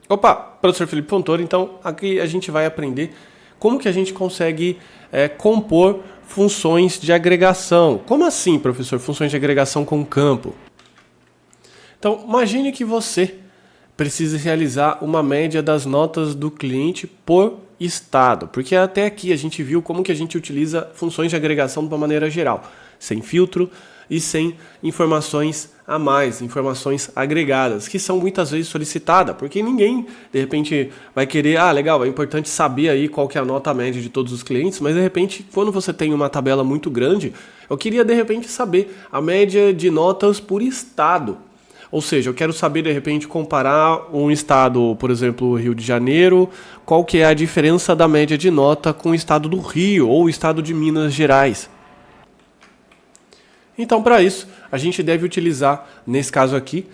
Opa, professor Felipe Fontoura, então aqui a gente vai aprender como que a gente consegue compor funções de agregação. Como assim, professor, funções de agregação com campo? Então, imagine que você precisa realizar uma média das notas do cliente por estado, porque até aqui a gente viu como que a gente utiliza funções de agregação de uma maneira geral, sem filtro e sem informações a mais, informações agregadas, que são muitas vezes solicitadas, porque ninguém, de repente, vai querer, legal, é importante saber aí qual que é a nota média de todos os clientes, mas de repente, quando você tem uma tabela muito grande, eu queria de repente saber a média de notas por estado. Ou seja, eu quero saber, de repente, comparar um estado, por exemplo, Rio de Janeiro, qual que é a diferença da média de nota com o estado do Rio ou o estado de Minas Gerais. Então, para isso, a gente deve utilizar, nesse caso aqui,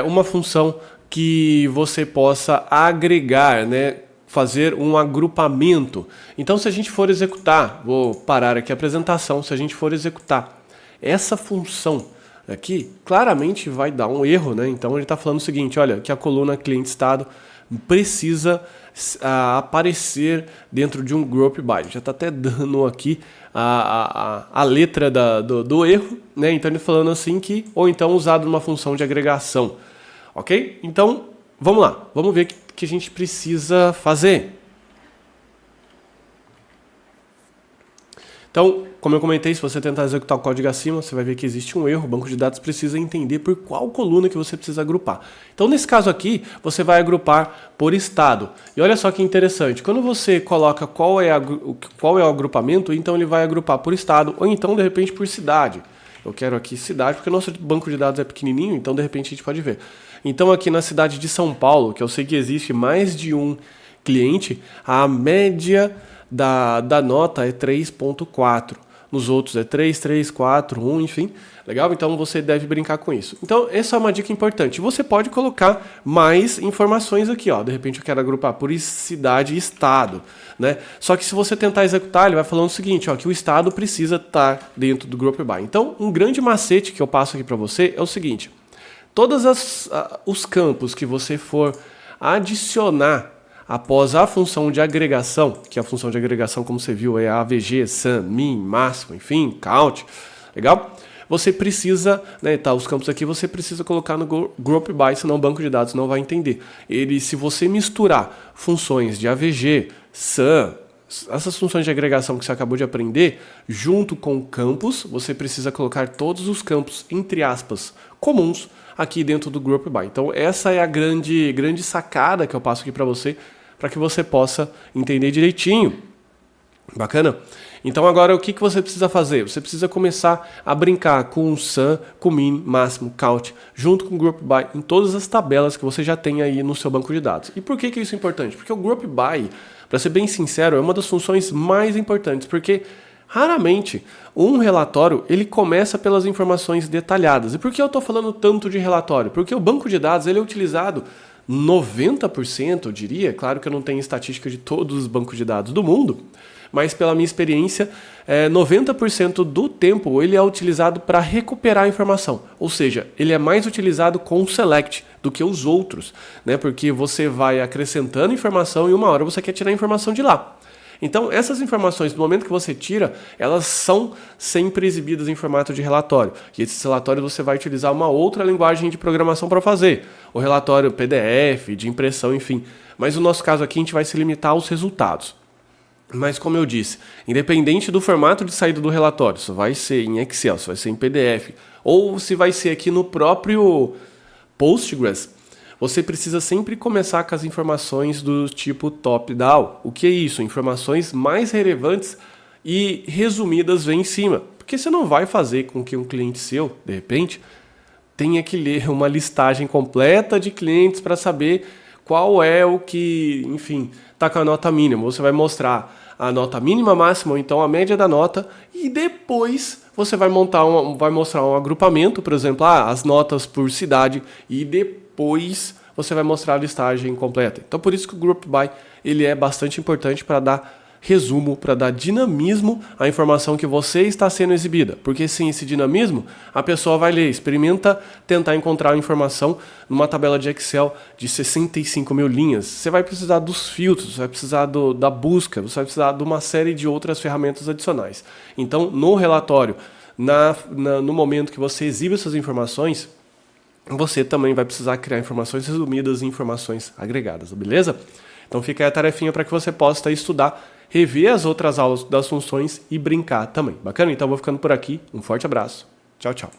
uma função que você possa agregar, né? Fazer um agrupamento. Então, se a gente for executar, vou parar aqui a apresentação, se a gente for executar essa função aqui, claramente vai dar um erro, né? Então ele está falando o seguinte, olha, que a coluna cliente-estado precisa aparecer dentro de um group by. Já está até dando aqui a letra do erro, né? Então ele falando assim que, ou então usado numa função de agregação, ok? Então, vamos lá, vamos ver o que a gente precisa fazer. Então, como eu comentei, se você tentar executar o código acima, você vai ver que existe um erro. O banco de dados precisa entender por qual coluna que você precisa agrupar. Então, nesse caso aqui, você vai agrupar por estado. E olha só que interessante. Quando você coloca qual é o agrupamento, então ele vai agrupar por estado ou então, de repente, por cidade. Eu quero aqui cidade, porque o nosso banco de dados é pequenininho, então, de repente, a gente pode ver. Então, aqui na cidade de São Paulo, que eu sei que existe mais de um cliente, a média da nota é 3.4. Nos outros é 3, 3, 4, 1, enfim. Legal? Então você deve brincar com isso. Então essa é uma dica importante. Você pode colocar mais informações aqui, ó. De repente eu quero agrupar por cidade e estado, né? Só que se você tentar executar, ele vai falando o seguinte, ó, que o estado precisa estar dentro do group by. Então um grande macete que eu passo aqui para você é o seguinte. Todos os campos que você for adicionar após a função de agregação, que a função de agregação, como você viu, é AVG, SUM, MIN, máximo, enfim, count, legal? Você precisa, né, os campos aqui você precisa colocar no group by, senão o banco de dados não vai entender. Se você misturar funções de AVG, SUM, essas funções de agregação que você acabou de aprender, junto com campos, você precisa colocar todos os campos, entre aspas, comuns, aqui dentro do group by. Então essa é a grande sacada que eu passo aqui para que você possa entender direitinho. Bacana? Então agora o que você precisa fazer? Você precisa começar a brincar com o SUM, com o MIN, máximo, count, junto com o group by, em todas as tabelas que você já tem aí no seu banco de dados. E por que isso é importante? Porque o group by, para ser bem sincero, é uma das funções mais importantes, porque raramente um relatório ele começa pelas informações detalhadas. E por que eu estou falando tanto de relatório? Porque o banco de dados ele é utilizado 90%, eu diria, claro que eu não tenho estatística de todos os bancos de dados do mundo, mas pela minha experiência, 90% do tempo ele é utilizado para recuperar a informação. Ou seja, ele é mais utilizado com o select do que os outros, né? Porque você vai acrescentando informação e uma hora você quer tirar a informação de lá. Então, essas informações, no momento que você tira, elas são sempre exibidas em formato de relatório. E esses relatórios você vai utilizar uma outra linguagem de programação para fazer. O relatório PDF, de impressão, enfim. Mas no nosso caso aqui, a gente vai se limitar aos resultados. Mas como eu disse, independente do formato de saída do relatório, se vai ser em Excel, se vai ser em PDF, ou se vai ser aqui no próprio Postgres, você precisa sempre começar com as informações do tipo top-down. O que é isso? Informações mais relevantes e resumidas vêm em cima. Porque você não vai fazer com que um cliente seu, de repente, tenha que ler uma listagem completa de clientes para saber qual é o que, enfim, está com a nota mínima. Você vai mostrar a nota mínima, máxima, ou então a média da nota, e depois você vai mostrar um agrupamento, por exemplo, as notas por cidade, e depois você vai mostrar a listagem completa. Então, por isso que o Group By ele é bastante importante para dar resumo, para dar dinamismo à informação que você está sendo exibida. Porque sem esse dinamismo, a pessoa vai ler, experimenta tentar encontrar a informação numa tabela de Excel de 65 mil linhas. Você vai precisar dos filtros, você vai precisar da busca, você vai precisar de uma série de outras ferramentas adicionais. Então, no relatório, no momento que você exibe essas informações, você também vai precisar criar informações resumidas e informações agregadas, beleza? Então fica aí a tarefinha para que você possa estudar, rever as outras aulas das funções e brincar também. Bacana? Então eu vou ficando por aqui. Um forte abraço. Tchau, tchau.